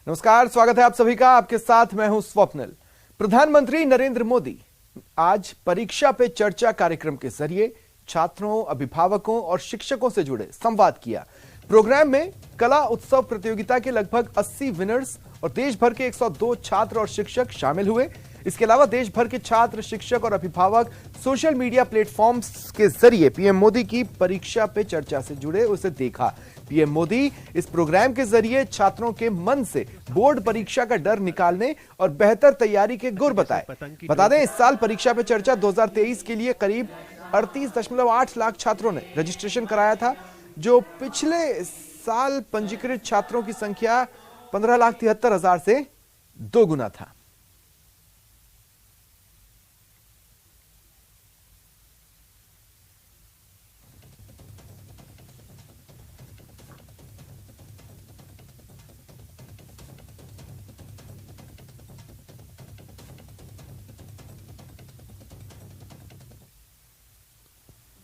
नमस्कार, स्वागत है आप सभी का। आपके साथ मैं हूं स्वप्निल। प्रधानमंत्री नरेंद्र मोदी आज परीक्षा पे चर्चा कार्यक्रम के जरिए छात्रों, अभिभावकों और शिक्षकों से जुड़े संवाद किया। प्रोग्राम में कला उत्सव प्रतियोगिता के लगभग 80 विनर्स और देश भर के 102 छात्र और शिक्षक शामिल हुए। इसके अलावा देश भर के छात्र, शिक्षक और अभिभावक सोशल मीडिया प्लेटफॉर्म्स के जरिए पीएम मोदी की परीक्षा पे चर्चा से जुड़े, उसे देखा। पीएम मोदी इस प्रोग्राम के जरिए छात्रों के मन से बोर्ड परीक्षा का डर निकालने और बेहतर तैयारी के गुर बताए। बता दें, इस साल परीक्षा पे चर्चा 2023 के लिए करीब 38.8 लाख छात्रों ने रजिस्ट्रेशन कराया था, जो पिछले साल पंजीकृत छात्रों की संख्या 15,73,000 से 2 गुना था।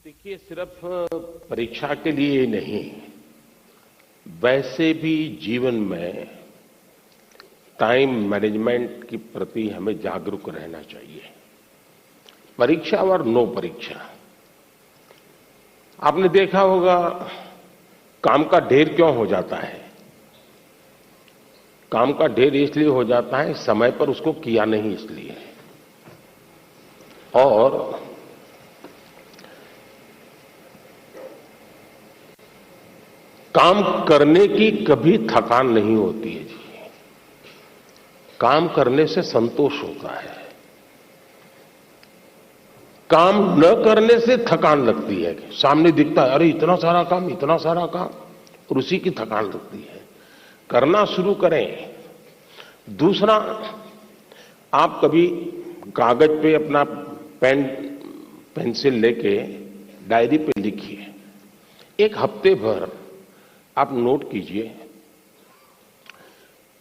देखिए, सिर्फ परीक्षा के लिए ही नहीं, वैसे भी जीवन में टाइम मैनेजमेंट के प्रति हमें जागरूक रहना चाहिए। परीक्षा और नो परीक्षा, आपने देखा होगा काम का ढेर क्यों हो जाता है। काम का ढेर इसलिए हो जाता है समय पर उसको किया नहीं इसलिए। और काम करने की कभी थकान नहीं होती है जी। काम करने से संतोष होता है, काम न करने से थकान लगती है। सामने दिखता है अरे इतना सारा काम, इतना सारा काम, और उसी की थकान लगती है। करना शुरू करें। दूसरा, आप कभी कागज पे अपना पेन पेंसिल लेके डायरी पे लिखिए। एक हफ्ते भर आप नोट कीजिए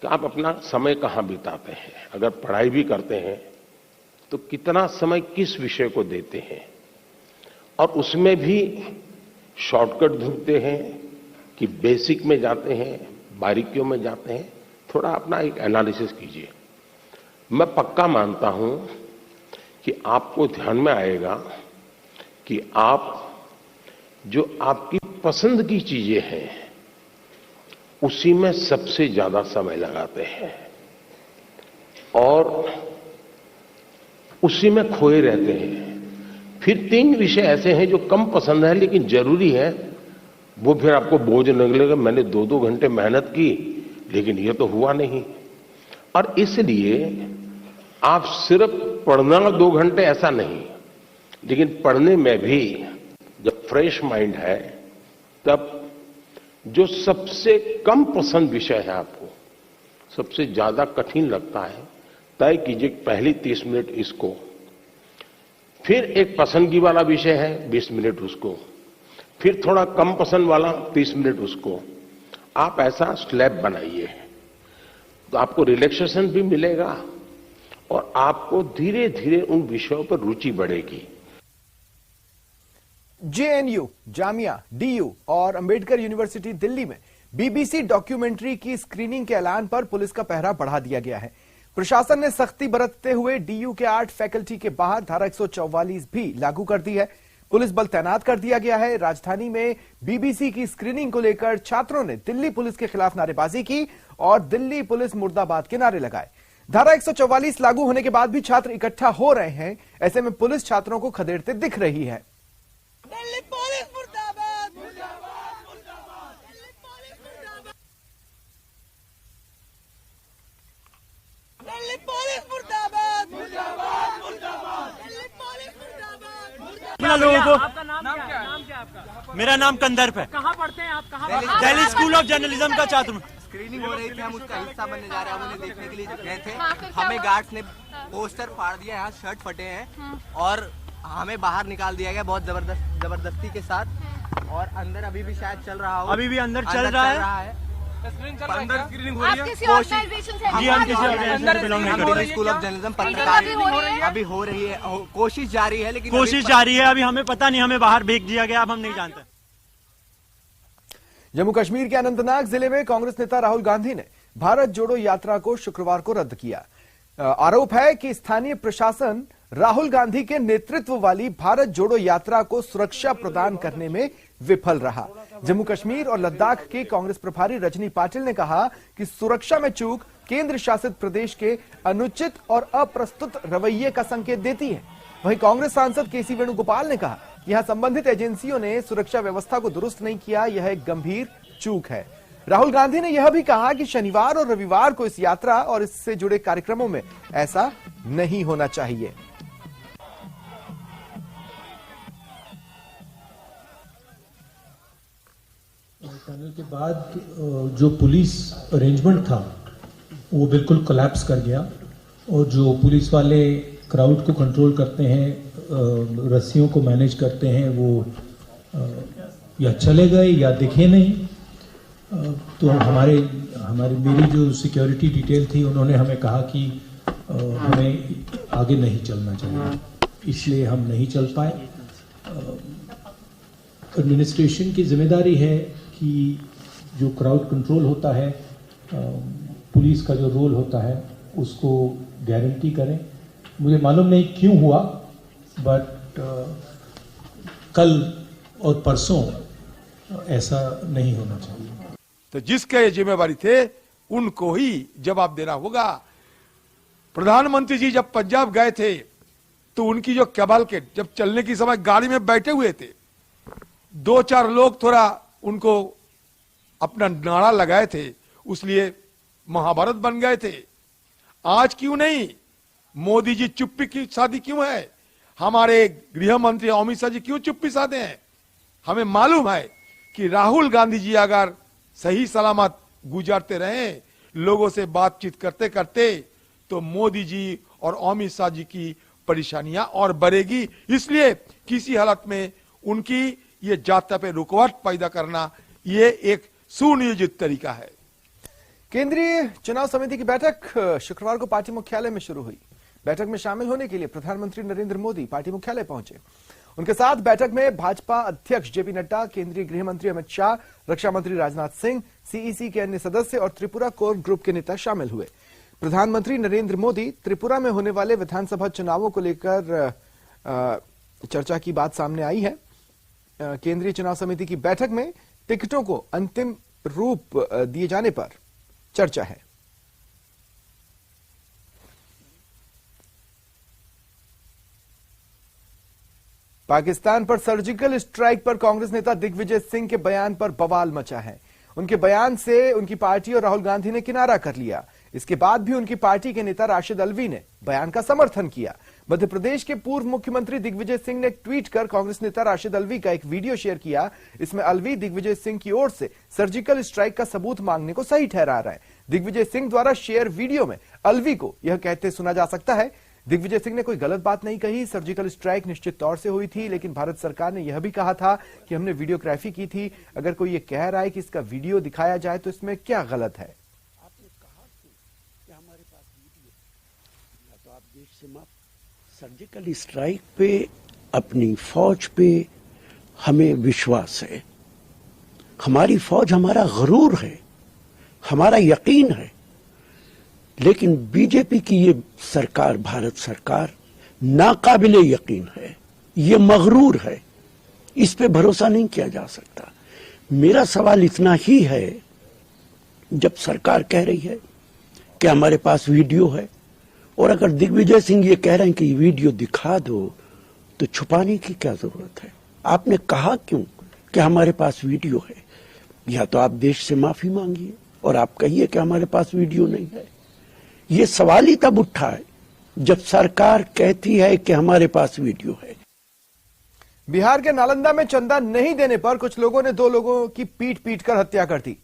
कि आप अपना समय कहां बिताते हैं। अगर पढ़ाई भी करते हैं तो कितना समय किस विषय को देते हैं, और उसमें भी शॉर्टकट ढूंढते हैं कि बेसिक में जाते हैं, बारीकियों में जाते हैं। थोड़ा अपना एक एनालिसिस कीजिए। मैं पक्का मानता हूं कि आपको ध्यान में आएगा कि आप जो आपकी पसंद की चीजें हैं उसी में सबसे ज्यादा समय लगाते हैं और उसी में खोए रहते हैं। फिर 3 विषय ऐसे हैं जो कम पसंद है लेकिन जरूरी है, वो फिर आपको बोझ लगेगा। मैंने 2-2 घंटे मेहनत की लेकिन ये तो हुआ नहीं। और इसलिए आप सिर्फ पढ़ना 2 घंटे ऐसा नहीं, लेकिन पढ़ने में भी जब फ्रेश माइंड है तब जो सबसे कम पसंद विषय है, आपको सबसे ज्यादा कठिन लगता है, तय कीजिए पहली 30 मिनट इसको, फिर एक पसंदगी वाला विषय है 20 मिनट उसको, फिर थोड़ा कम पसंद वाला 30 मिनट उसको। आप ऐसा स्लैब बनाइए तो आपको रिलैक्सेशन भी मिलेगा और आपको धीरे धीरे उन विषयों पर रुचि बढ़ेगी। जेएनयू, जामिया, डीयू और अंबेडकर यूनिवर्सिटी दिल्ली में बीबीसी डॉक्यूमेंट्री की स्क्रीनिंग के ऐलान पर पुलिस का पहरा बढ़ा दिया गया है। प्रशासन ने सख्ती बरतते हुए डीयू के 8 फैकल्टी के बाहर धारा 144 भी लागू कर दी है। पुलिस बल तैनात कर दिया गया है। राजधानी में बीबीसी की स्क्रीनिंग को लेकर छात्रों ने दिल्ली पुलिस के खिलाफ नारेबाजी की और दिल्ली पुलिस मुर्दाबाद के नारे लगाए। धारा 144 लागू होने के बाद भी छात्र इकट्ठा हो रहे हैं। ऐसे में पुलिस छात्रों को खदेड़ते दिख रही है। दिल्ली पुलिस मुर्दाबाद, मुर्दाबाद, मुर्दाबाद। दिल्ली पुलिस मुर्दाबाद, दिल्ली पुलिस मुर्दाबाद, मुर्दाबाद, मुर्दाबाद। दिल्ली पुलिस मुर्दाबाद। लोगों को आपका नाम क्या है? नाम क्या है आपका? मेरा नाम कंदर्प है। कहाँ पढ़ते हैं आप? कहाँ? दिल्ली स्कूल ऑफ जर्नलिज्म का छात्र हूँ। स्क्रीनिंग हो रही थी, हम उसका हिस्सा बनने जा रहे हैं। हम उन्हें देखने के लिए जब गए थे, हमें गार्ड्स ने पोस्टर फाड़ दिया, यहाँ शर्ट फटे हैं और हमें बाहर निकाल दिया गया बहुत जबरदस्ती के साथ। और अंदर अभी भी शायद चल रहा हो, अभी भी अंदर चल रहा है। अंदर स्क्रीनिंग हो रही है। किसी ऑर्गेनाइजेशन से जी, हम किसी ऑर्गेनाइजेशन से बिलोंग नहीं करते। स्कूल ऑफ जर्नलिज्म पत्रकार अभी हो रही है, कोशिश जारी है, लेकिन कोशिश जारी है। अभी हमें पता नहीं, हमें बाहर भेज दिया गया, अब हम नहीं जानते। जम्मू कश्मीर के अनंतनाग जिले में कांग्रेस नेता राहुल गांधी ने भारत जोड़ो यात्रा को शुक्रवार को रद्द किया। आरोप है कि स्थानीय प्रशासन राहुल गांधी के नेतृत्व वाली भारत जोड़ो यात्रा को सुरक्षा प्रदान करने में विफल रहा। जम्मू कश्मीर और लद्दाख के कांग्रेस प्रभारी रजनी पाटिल ने कहा कि सुरक्षा में चूक केंद्र शासित प्रदेश के अनुचित और अप्रस्तुत रवैये का संकेत देती है। वहीं कांग्रेस सांसद केसी वेणुगोपाल ने कहा कि यहां संबंधित एजेंसियों ने सुरक्षा व्यवस्था को दुरुस्त नहीं किया, यह एक गंभीर चूक है। राहुल गांधी ने यह भी कहा कि शनिवार और रविवार को इस यात्रा और इससे जुड़े कार्यक्रमों में ऐसा नहीं होना चाहिए। टनल के बाद जो पुलिस अरेंजमेंट था वो बिल्कुल कोलैप्स कर गया और जो पुलिस वाले क्राउड को कंट्रोल करते हैं, रस्सियों को मैनेज करते हैं, वो या चले गए या दिखे नहीं। तो मेरी जो सिक्योरिटी डिटेल थी उन्होंने हमें कहा कि हमें आगे नहीं चलना चाहिए, इसलिए हम नहीं चल पाए। एडमिनिस्ट्रेशन की जिम्मेदारी है कि जो क्राउड कंट्रोल होता है, पुलिस का जो रोल होता है उसको गारंटी करें। मुझे मालूम नहीं क्यों हुआ, बट कल और परसों ऐसा नहीं होना चाहिए। तो जिसके ये जिम्मेवारी थे उनको ही जवाब देना होगा। प्रधानमंत्री जी जब पंजाब गए थे तो उनकी जो कैबलकेट जब चलने की समय गाड़ी में बैठे हुए थे, 2-4 लोग थोड़ा उनको अपना नारा लगाए थे, उसलिए महाभारत बन गए थे। आज क्यों नहीं? मोदी जी चुप्पी की साधी क्यों है? हमारे गृह मंत्री अमित शाह जी क्यों चुप्पी साधे हैं? हमें मालूम है कि राहुल गांधी जी अगर सही सलामत गुजरते रहे लोगों से बातचीत करते करते तो मोदी जी और अमित शाह जी की परेशानियां और बढ़ेगी। इसलिए किसी हालत में उनकी ये यात्रा पे रुकावट पैदा करना ये एक सुनियोजित तरीका है। केंद्रीय चुनाव समिति की बैठक शुक्रवार को पार्टी मुख्यालय में शुरू हुई। बैठक में शामिल होने के लिए प्रधानमंत्री नरेंद्र मोदी पार्टी मुख्यालय पहुंचे। उनके साथ बैठक में भाजपा अध्यक्ष जेपी नड्डा, केंद्रीय गृह मंत्री अमित शाह, रक्षा मंत्री राजनाथ सिंह, सीईसी के अन्य सदस्य और त्रिपुरा कोर ग्रुप के नेता शामिल हुए। प्रधानमंत्री नरेंद्र मोदी त्रिपुरा में होने वाले विधानसभा चुनावों को लेकर चर्चा की बात सामने आई है। केंद्रीय चुनाव समिति की बैठक में टिकटों को अंतिम रूप दिए जाने पर चर्चा है। पाकिस्तान पर सर्जिकल स्ट्राइक पर कांग्रेस नेता दिग्विजय सिंह के बयान पर बवाल मचा है। उनके बयान से उनकी पार्टी और राहुल गांधी ने किनारा कर लिया। इसके बाद भी उनकी पार्टी के नेता राशिद अल्वी ने बयान का समर्थन किया। मध्य प्रदेश के पूर्व मुख्यमंत्री दिग्विजय सिंह ने ट्वीट कर कांग्रेस नेता राशिद अल्वी का एक वीडियो शेयर किया। इसमें अल्वी दिग्विजय सिंह की ओर से सर्जिकल स्ट्राइक का सबूत मांगने को सही ठहरा रहा है। दिग्विजय सिंह द्वारा शेयर वीडियो में अल्वी को यह कहते सुना जा सकता है, दिग्विजय सिंह ने कोई गलत बात नहीं कही, सर्जिकल स्ट्राइक निश्चित तौर से हुई थी, लेकिन भारत सरकार ने यह भी कहा था कि हमने वीडियोग्राफी की थी। अगर कोई ये कह रहा है कि इसका वीडियो दिखाया जाए तो इसमें क्या गलत है? आपने कहा कि हमारे पास वीडियो, या तो आप देश से माफ, सर्जिकल स्ट्राइक पे, अपनी फौज पे हमें विश्वास है। हमारी फौज हमारा गरूर है, हमारा यकीन है। लेकिन बीजेपी की ये सरकार, भारत सरकार, नाकाबिले यकीन है, ये मगरूर है, इस पे भरोसा नहीं किया जा सकता। मेरा सवाल इतना ही है, जब सरकार कह रही है कि हमारे पास वीडियो है, और अगर दिग्विजय सिंह ये कह रहे हैं कि वीडियो दिखा दो, तो छुपाने की क्या जरूरत है? आपने कहा क्यों कि हमारे पास वीडियो है? या तो आप देश से माफी मांगिए और आप कहिए कि हमारे पास वीडियो नहीं है। ये सवाल ही तब उठा है जब सरकार कहती है कि हमारे पास वीडियो है। बिहार के नालंदा में चंदा नहीं देने पर कुछ लोगों ने 2 लोगों की पीट कर हत्या कर दी।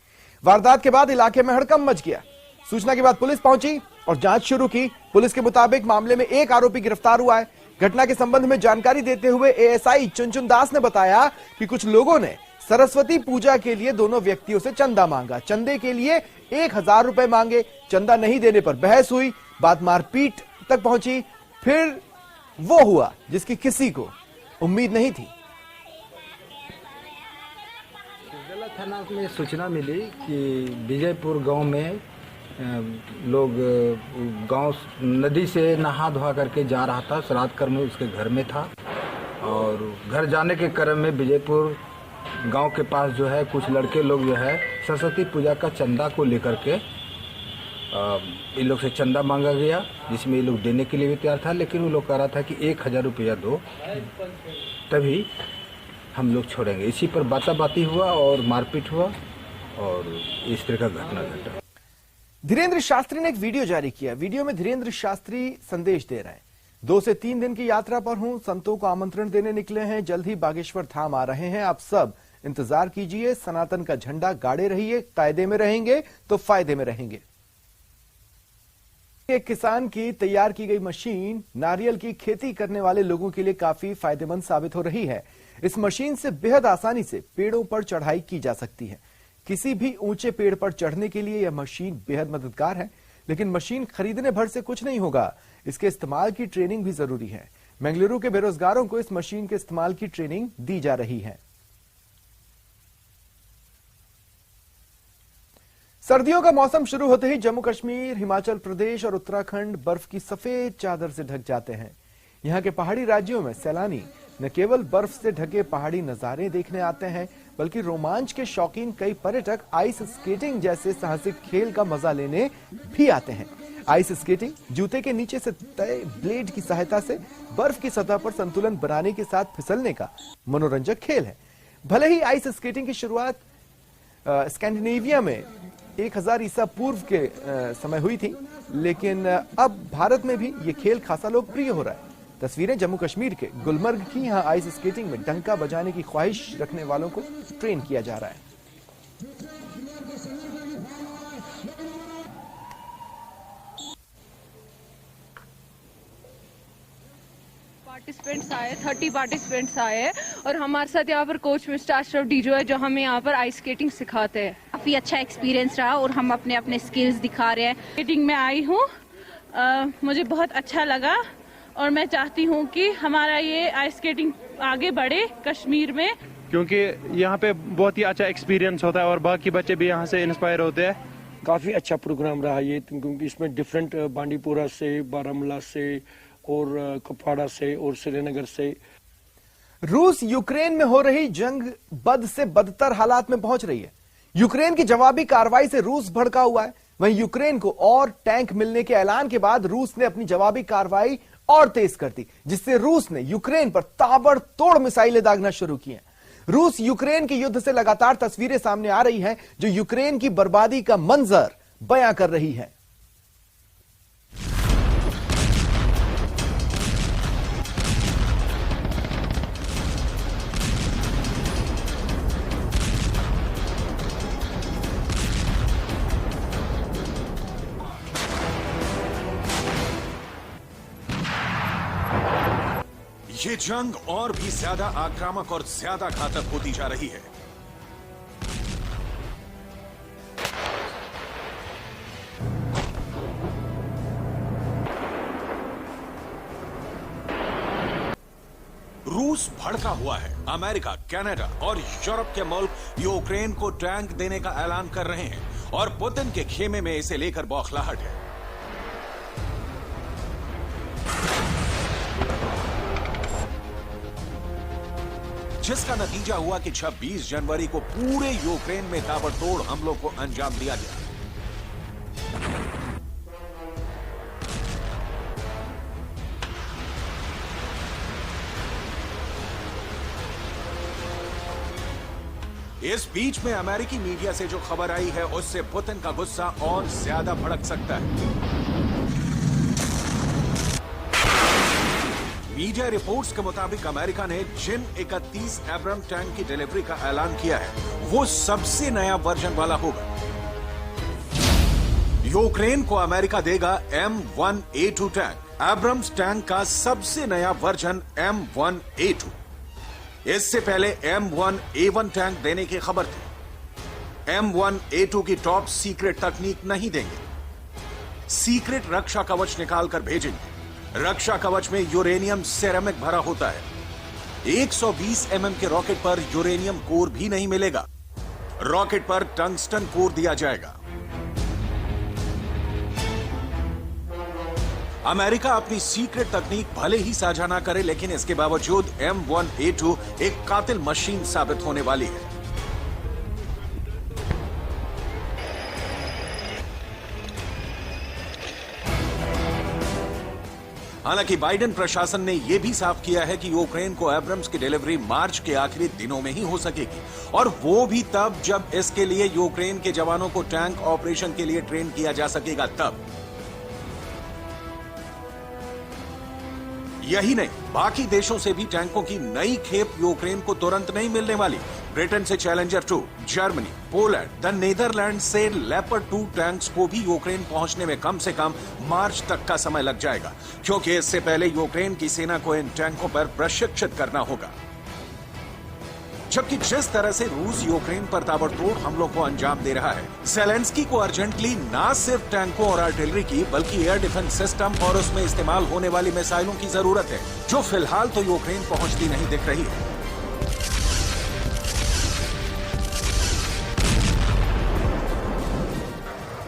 वारदात के बाद इलाके में हड़कंप मच गया। सूचना के बाद पुलिस पहुंची और जांच शुरू की। पुलिस के मुताबिक मामले में एक आरोपी गिरफ्तार हुआ है। घटना के संबंध में जानकारी देते हुए एएसआई चुनचुन दास ने बताया कि कुछ लोगों ने सरस्वती पूजा के लिए दोनों व्यक्तियों से चंदा मांगा। चंदे के लिए 1000 रुपए मांगे। चंदा नहीं देने पर बहस हुई, बात मारपीट तक पहुंची। फिर वो हुआ जिसकी किसी को उम्मीद नहीं थी। थाना में सूचना मिली कि विजयपुर गांव में लोग गांव नदी से नहा धोआ करके जा रहा था। श्राद्ध कर्म उसके घर में था और घर जाने के क्रम में विजयपुर गांव के पास जो है कुछ लड़के लोग जो है सरस्वती पूजा का चंदा को लेकर के इन लोग से चंदा मांगा गया, जिसमें ये लोग देने के लिए भी तैयार था, लेकिन वो लोग कह रहा था कि 1000 रुपया दो तभी हम लोग छोड़ेंगे। इसी पर बाताबाती हुआ और मारपीट हुआ और इस तरह का घटना घटा। धीरेन्द्र शास्त्री ने एक वीडियो जारी किया। वीडियो में धीरेन्द्र शास्त्री संदेश दे रहे हैं। 2 से 3 दिन की यात्रा पर हूं, संतों को आमंत्रण देने निकले हैं, जल्द ही बागेश्वर धाम आ रहे हैं, आप सब इंतजार कीजिए, सनातन का झंडा गाड़े रहिए, कायदे में रहेंगे तो फायदे में रहेंगे। एक किसान की तैयार की गई मशीन नारियल की खेती करने वाले लोगों के लिए काफी फायदेमंद साबित हो रही है। इस मशीन से बेहद आसानी से पेड़ों पर चढ़ाई की जा सकती है। किसी भी ऊंचे पेड़ पर चढ़ने के लिए यह मशीन बेहद मददगार है, लेकिन मशीन खरीदने भर से कुछ नहीं होगा, इसके इस्तेमाल की ट्रेनिंग भी जरूरी है। बेंगलुरु के बेरोजगारों को इस मशीन के इस्तेमाल की ट्रेनिंग दी जा रही है। सर्दियों का मौसम शुरू होते ही जम्मू कश्मीर, हिमाचल प्रदेश और उत्तराखंड बर्फ की सफेद चादर से ढक जाते हैं। यहां के पहाड़ी राज्यों में सैलानी न केवल बर्फ से ढके पहाड़ी नजारे देखने आते हैं, बल्कि रोमांच के शौकीन कई पर्यटक आइस स्केटिंग जैसे साहसिक खेल का मजा लेने भी आते हैं। आइस स्केटिंग जूते के नीचे से तय ब्लेड की सहायता से बर्फ की सतह पर संतुलन बनाने के साथ फिसलने का मनोरंजक खेल है। भले ही आइस स्केटिंग की शुरुआत स्कैंडिनेविया में 1000 ईसा पूर्व के समय हुई थी, लेकिन अब भारत में भी ये खेल खासा लोकप्रिय हो रहा है। तस्वीरें जम्मू कश्मीर के गुलमर्ग की। यहां आइस स्केटिंग में डंका बजाने की ख्वाहिश रखने वालों को ट्रेन किया जा रहा है। पार्टिसिपेंट्स आए, 30 पार्टिसिपेंट्स आए और हमारे साथ यहाँ पर कोच मिस्टर अशरफ डीजो है जो हमें यहाँ पर आइस स्केटिंग सिखाते हैं। काफी अच्छा एक्सपीरियंस रहा और हम अपने अपने स्किल्स दिखा रहे हैं। स्केटिंग में आई हूँ, मुझे बहुत अच्छा लगा और मैं चाहती हूँ कि हमारा ये आइस स्केटिंग आगे बढ़े कश्मीर में, क्योंकि यहाँ पे बहुत ही अच्छा एक्सपीरियंस होता है और बाकी बच्चे भी यहाँ से इंस्पायर होते हैं। काफी अच्छा प्रोग्राम रहा ये, क्योंकि इसमें डिफरेंट बांडीपुरा से, बारामूला से और कुपवाड़ा से और श्रीनगर से। रूस यूक्रेन में हो रही जंग बद से बदतर हालात में पहुंच रही है। यूक्रेन की जवाबी कार्रवाई से रूस भड़का हुआ है। वहीं यूक्रेन को और टैंक मिलने के ऐलान के बाद रूस ने अपनी जवाबी कार्रवाई और तेज कर दी, जिससे रूस ने यूक्रेन पर ताबड़तोड़ मिसाइलें दागना शुरू की हैं। रूस यूक्रेन के युद्ध से लगातार तस्वीरें सामने आ रही हैं जो यूक्रेन की बर्बादी का मंजर बयां कर रही है। ये जंग और भी ज्यादा आक्रामक और ज्यादा घातक होती जा रही है। रूस भड़का हुआ है। अमेरिका, कनाडा और यूरोप के मुल्क यूक्रेन को टैंक देने का ऐलान कर रहे हैं और पुतिन के खेमे में इसे लेकर बौखलाहट है। जिसका नतीजा हुआ कि 26 जनवरी को पूरे यूक्रेन में ताबड़तोड़ हमलों को अंजाम दिया गया। इस बीच में अमेरिकी मीडिया से जो खबर आई है उससे पुतिन का गुस्सा और ज्यादा भड़क सकता है। मीडिया रिपोर्ट्स के मुताबिक अमेरिका ने जिन 31 एब्रम टैंक की डिलीवरी का ऐलान किया है वो सबसे नया वर्जन वाला होगा। यूक्रेन को अमेरिका देगा M1A2 टैंक। एब्रम्स टैंक का सबसे नया वर्जन M1A2। इससे पहले M1A1 टैंक देने की खबर थी। M1A2 की टॉप सीक्रेट तकनीक नहीं देंगे, सीक्रेट रक्षा कवच निकालकर भेजेंगे। रक्षा कवच में यूरेनियम सेरेमिक भरा होता है। 120 mm के रॉकेट पर यूरेनियम कोर भी नहीं मिलेगा। रॉकेट पर टंगस्टन कोर दिया जाएगा। अमेरिका अपनी सीक्रेट तकनीक भले ही साझा ना करे, लेकिन इसके बावजूद M1A2 एक कातिल मशीन साबित होने वाली है। हालांकि बाइडेन प्रशासन ने यह भी साफ किया है कि यूक्रेन को एब्रम्स की डिलीवरी मार्च के आखिरी दिनों में ही हो सकेगी, और वो भी तब जब इसके लिए यूक्रेन के जवानों को टैंक ऑपरेशन के लिए ट्रेन किया जा सकेगा तब। यही नहीं, बाकी देशों से भी टैंकों की नई खेप यूक्रेन को तुरंत नहीं मिलने वाली। ब्रिटेन से Challenger 2, Germany, Poland, the Netherland से लेपर्ड 2 टैंक्स को भी यूक्रेन पहुंचने में कम से कम मार्च तक का समय लग जाएगा, क्योंकि इससे पहले यूक्रेन की सेना को इन टैंकों पर प्रशिक्षित करना होगा। जबकि जिस तरह से रूस यूक्रेन पर ताबड़तोड़ हमलों को अंजाम दे रहा है, ज़ेलेंस्की को अर्जेंटली न सिर्फ टैंकों और आर्टिलरी की बल्कि एयर डिफेंस सिस्टम और उसमें इस्तेमाल होने वाली मिसाइलों की जरूरत है, जो फिलहाल तो यूक्रेन पहुंचती नहीं दिख रही है।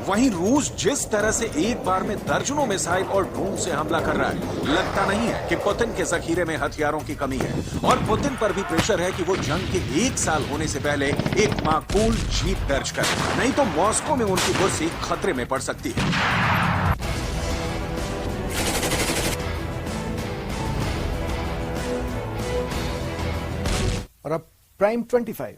वहीं रूस जिस तरह से एक बार में दर्जनों मिसाइल और ड्रोन से हमला कर रहा है, लगता नहीं है कि पुतिन के जखीरे में हथियारों की कमी है, और पुतिन पर भी प्रेशर है कि वो जंग के 1 साल होने से पहले एक माकूल जीत दर्ज करे, नहीं तो मॉस्को में उनकी कुर्सी खतरे में पड़ सकती है। और अब प्राइम 25